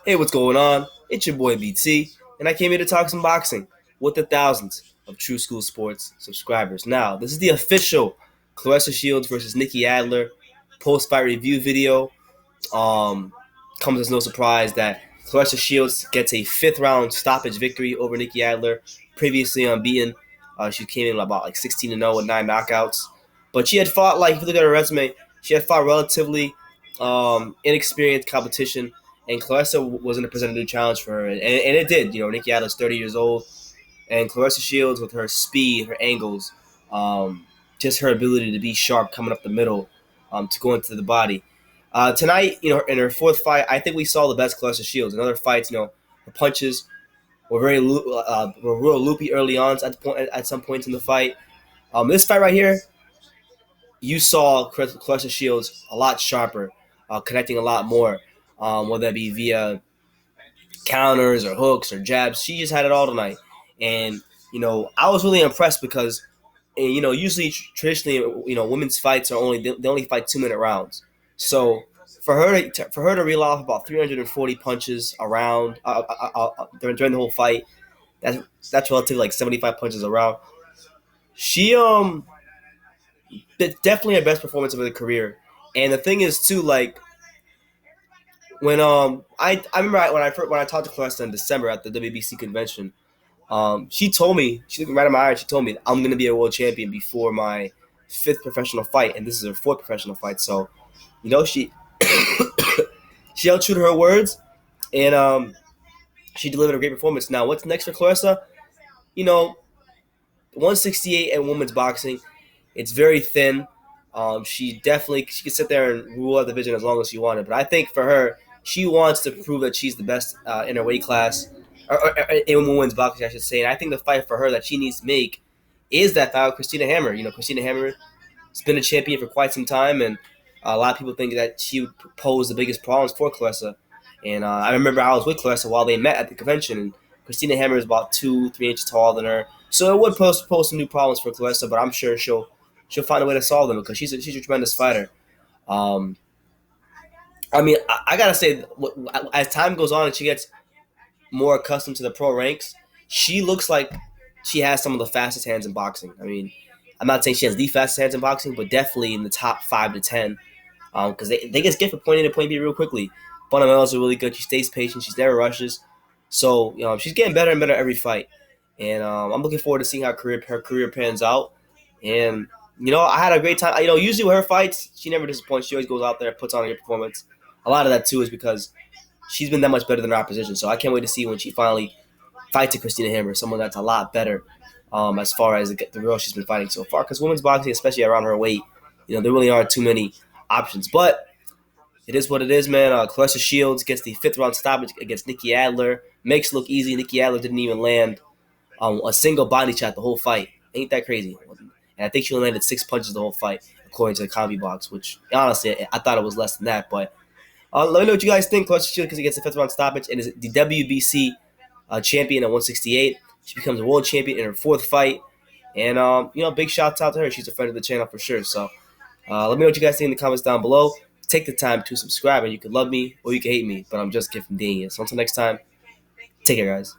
Hey, what's going on? It's your boy BT, and I came here to talk some boxing with the thousands of True School Sports subscribers. Now, this is the official Claressa Shields versus Nikki Adler post-fight review video. Um, Comes as no surprise that Claressa Shields gets a fifth-round stoppage victory over Nikki Adler, previously unbeaten. She came in about 16-0 with 9 knockouts, but she had fought if you look at her resume, she had fought relatively inexperienced competition, and Claressa wasn't to present a new challenge for her, and it did. Nikki Adler's 30 years old, and Claressa Shields with her speed, her angles, just her ability to be sharp coming up the middle, to go into the body. Tonight, in her fourth fight, I think we saw the best Claressa Shields. In other fights, her punches were real loopy early on at some points in the fight. This fight right here, you saw Claressa Shields a lot sharper, connecting a lot more, whether that be via counters or hooks or jabs. She just had it all tonight, and I was really impressed because, usually traditionally, women's fights are they only fight 2 minute rounds. So for her to reel off about 340 punches around during the whole fight, that's relatively 75 punches around. She definitely her best performance of her career. And the thing is too, when I remember when I talked to Claressa in December at the WBC convention. She told me, she looked right in my eye. She told me, I'm going to be a world champion before my fifth professional fight, and this is her fourth professional fight. So, she she held true to her words, and she delivered a great performance. Now, what's next for Claressa? 168 in women's boxing, it's very thin. She could sit there and rule out the division as long as she wanted, but I think for her, she wants to prove that she's the best in her weight class, or in women's boxing, I should say. And I think the fight for her that she needs to make is that fight with Christina Hammer. Christina Hammer has been a champion for quite some time, and a lot of people think that she would pose the biggest problems for Claressa. And I remember I was with Claressa while they met at the convention, and Christina Hammer is about 2, 3 inches taller than her, so it would pose some new problems for Claressa. But I'm sure she'll find a way to solve them because she's a tremendous fighter. Um, I gotta say, as time goes on and she gets more accustomed to the pro ranks, she looks like she has some of the fastest hands in boxing. I'm not saying she has the fastest hands in boxing, but definitely in the top 5 to 10. Because they just get from point A to point B real quickly. Fundamentals are really good. She stays patient. She never rushes. So she's getting better and better every fight. And I'm looking forward to seeing how her career pans out. And I had a great time. Usually with her fights, she never disappoints. She always goes out there and puts on a good performance. A lot of that too is because she's been that much better than her opposition. So I can't wait to see when she finally fights to Christina Hammer, someone that's a lot better, as far as the girl she's been fighting so far. Because women's boxing, especially around her weight, there really aren't too many options. But it is what it is, man. Claressa Shields gets the fifth round stoppage against Nikki Adler. Makes it look easy. Nikki Adler didn't even land a single body shot the whole fight. Ain't that crazy? And I think she only landed 6 punches the whole fight, according to the Combi Box, which honestly, I thought it was less than that. But let me know what you guys think. Claressa Shields gets the fifth round stoppage and is the WBC champion at 168. She becomes a world champion in her fourth fight. And, big shouts out to her. She's a friend of the channel for sure. So let me know what you guys think in the comments down below. Take the time to subscribe, and you can love me or you can hate me, but I'm just giving So until next time, take care, guys.